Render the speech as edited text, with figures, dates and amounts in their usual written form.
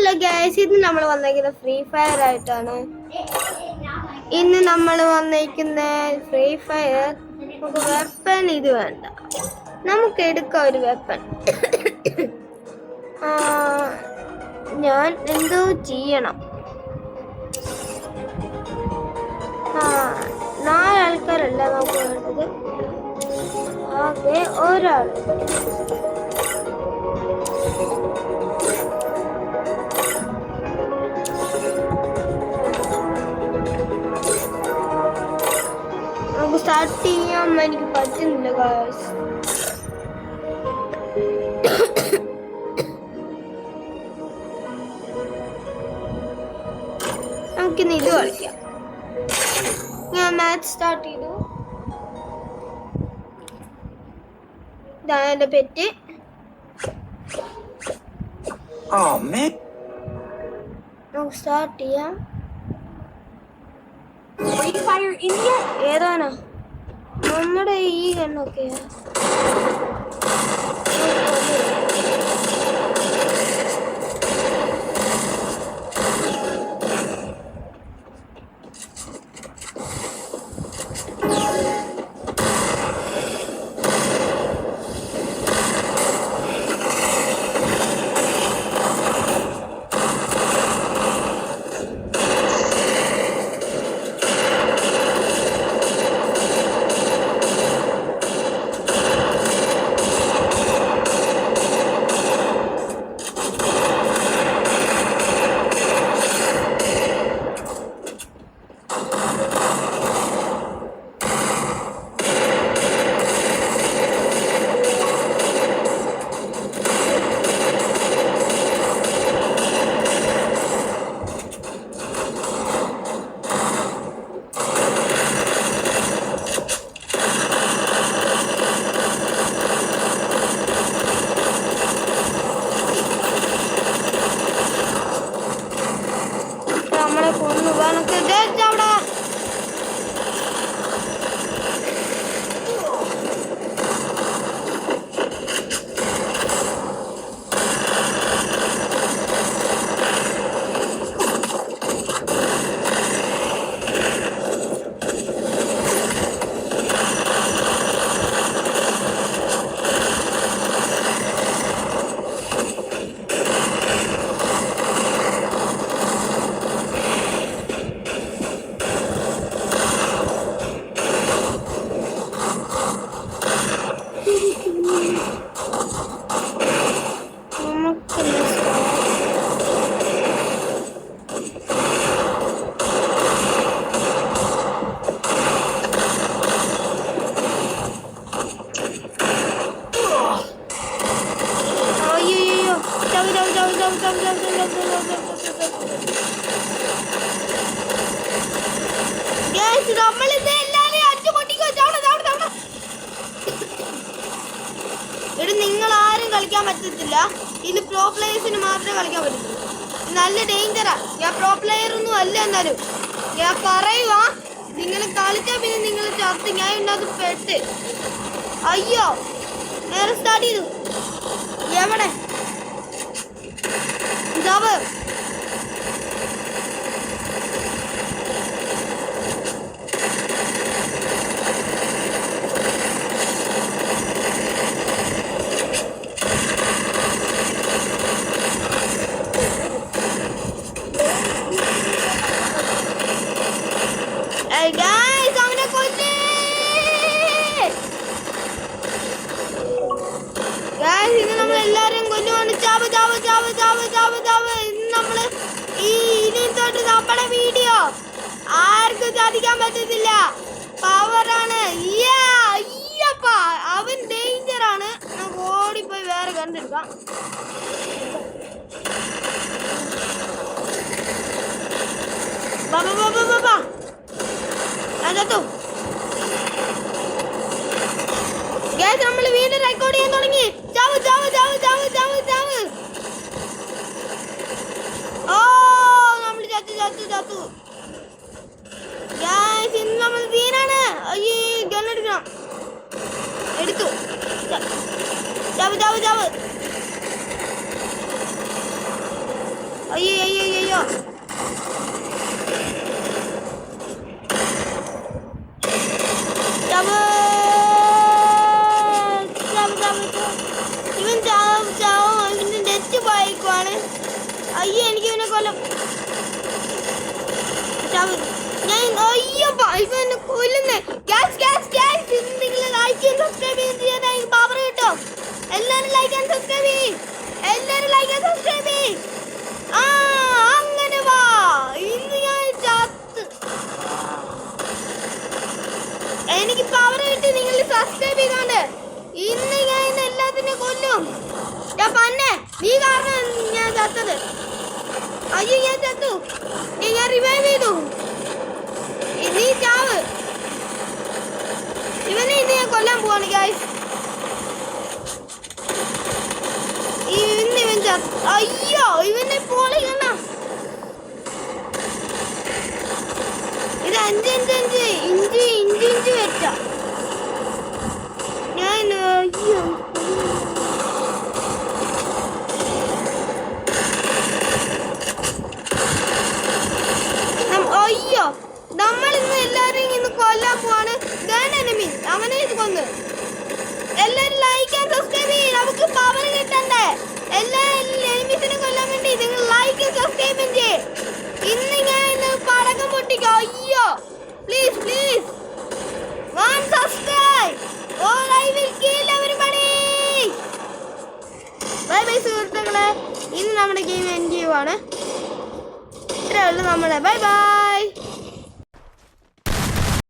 Hello guys, ഇന്ന് നമ്മൾ വന്നിരിക്കുന്നത് ഫ്രീ ഫയർ ആയിട്ടാണ്. ഇന്ന് നമ്മൾ വന്നിരിക്കുന്ന ഫ്രീ ഫയർ. നമുക്ക് വെപ്പൺ ഇത് വേണ്ട, നമുക്ക് എടുക്കാം ഒരു വെപ്പൺ. ഞാൻ എന്തോ ചെയ്യണം. 4 ആൾക്കാരല്ല നമുക്ക് വേണ്ടത്, ആകെ ഒരാൾ. നമുക്ക് സ്റ്റാർട്ട് ചെയ്യാൻ എനിക്ക് പറ്റുന്നില്ല ഗായ്സ്. നമുക്കിന്ന് ഇത് കളിക്കാം. ഞാൻ മാച്ച് സ്റ്റാർട്ട് ചെയ്തു. ഇതാണ് എൻ്റെ പെറ്റ്. നമുക്ക് സ്റ്റാർട്ട് ചെയ്യാം. ഏതാണോ നമ്മുടെ ഈ കണ്ണൊക്കെയാ? നിങ്ങൾ ആരും കളിക്കാൻ പറ്റത്തില്ല. ഇതിൽ പ്രോ പ്ലേയേഴ്സിന് മാത്രമേ കളിക്കാൻ പറ്റത്തുള്ളൂ. നല്ല ഡേഞ്ചറാ. ഞാൻ പ്രോ പ്ലെയർ ഒന്നും അല്ല. എന്നാലും ഞാൻ പറയുവാ, നിങ്ങൾ കളിച്ചാൽ പിന്നെ നിങ്ങൾ ചത്ത്. ഞാൻ ഇതിനകത്ത് പെട്ട്. അയ്യോ, നേരെ സ്റ്റാർട്ട് ചെയ്തു. എവിടെ ജാബ്? ഇന്ന് നമ്മൾ എല്ലാരും കൊല്ലുവാണ്. ചാവ് ചാവ് ചാവ് ചാവ് ചാവ് ചാവ്. ഇന്ന് നമ്മള് ഇനി തൊട്ട് നമ്മുടെ വീഡിയോ ആർക്കും സാധിക്കാൻ പറ്റത്തില്ല. പവറാണ്. അവൻ ഡേഞ്ചറാണ്. നമുക്ക് ഓടിപ്പോയി വേറെ കണ്ടെടുക്കാം. ബാബാ ബാബാ ബാബാ അതോ ഗൈസ്, നമ്മൾ വീണ്ടും റെക്കോർഡ് ചെയ്യാൻ തുടങ്ങി. ചാവ് ചാവ് ചാവ് ചാവ് ചാവ് ചാവ്. ഓ, നമ്മൾ ചത്തു ചത്തു ചത്തു. ഗൈസ്, ഇന്ന് നമ്മൾ സീനാണ്. അയ്യേ, ഗണ്ണെടുക്കണം. എടുത്തു. ചാവ് ചാവ് ചാവ്. അയ്യോ അയ്യോ അയ്യോ ഇവൻ ചാവും ഇവന്റെ ഡെറ്റ് പോയിക്കുവാണ്. അയ്യോ എനിക്ക് ഇവനെ കൊല്ലം. ഞാൻ അയ്യോ ഇവനെ കൊല്ലുന്നേ. നിങ്ങൾ ലൈക്ക് ചെയ്ത് സബ്സ്ക്രൈബ് ചെയ്യാൻ പവർ കിട്ടും. എല്ലാരും ലൈക്ക് ആൻഡ് സബ്സ്ക്രൈബ് ചെയ്യും. ആ അങ്ങനെ വാ. ഇന്ന് ഞാൻ ചത്ത്. എനിക്ക് പവർ കിട്ടി. നിങ്ങൾ സബ്സ്ക്രൈബ് ചെയ്തോണ്ട് ഇന്ന് ഞാൻ എല്ലാത്തിനും കൊല്ലും. ഞാൻ പന്നെ നീ കാരണം ഞാൻ ചത്തത്. അയ്യോ ഞാൻ ചത്തു. ഞാൻ റിവൈവ് ചെയ്തു. നീ ചാവ്. ഇവനെ ഇന്ന് ഞാൻ കൊല്ലാൻ പോവാണ് ഗൈസ്. ഇവൻ ചത്തു. അയ്യോ ഇവനെ പോലെ കാണാം. ഇത് 5 ഇഞ്ച് വെച്ച ഞാൻ. അയ്യോ അയ്യോ നമ്മൾ ഇന്ന് എല്ലാരും ഇന്ന് കൊല്ലാൻ പോവാണ്. അവനെ ഇത് കൊന്ന്. എല്ലാരും ലൈക്ക് ആൻഡ് സബ്സ്ക്രൈബ് ചെയ്യും. നമുക്ക് പവർ കിട്ടണ്ടേ? എല്ലാ എനിമീസിനെ കൊല്ലാൻ വേണ്ടി നിങ്ങൾ ലൈക്ക് സബ്സ്ക്രൈബ് ചെയ്യേ. ഇന്ന് ഞാൻ പടക്കം പൊട്ടിക്കോ. അയ്യോ please 1 subscribe or I will kill everybody. Bye സുഹൃത്തുക്കളെ. ഇന്ന് നമ്മുടെ ഗെയിം എൻഡ് ചെയ്യുവാണ്. ഇത്രയേ ഉള്ളൂ നമ്മുടെ. ബൈ.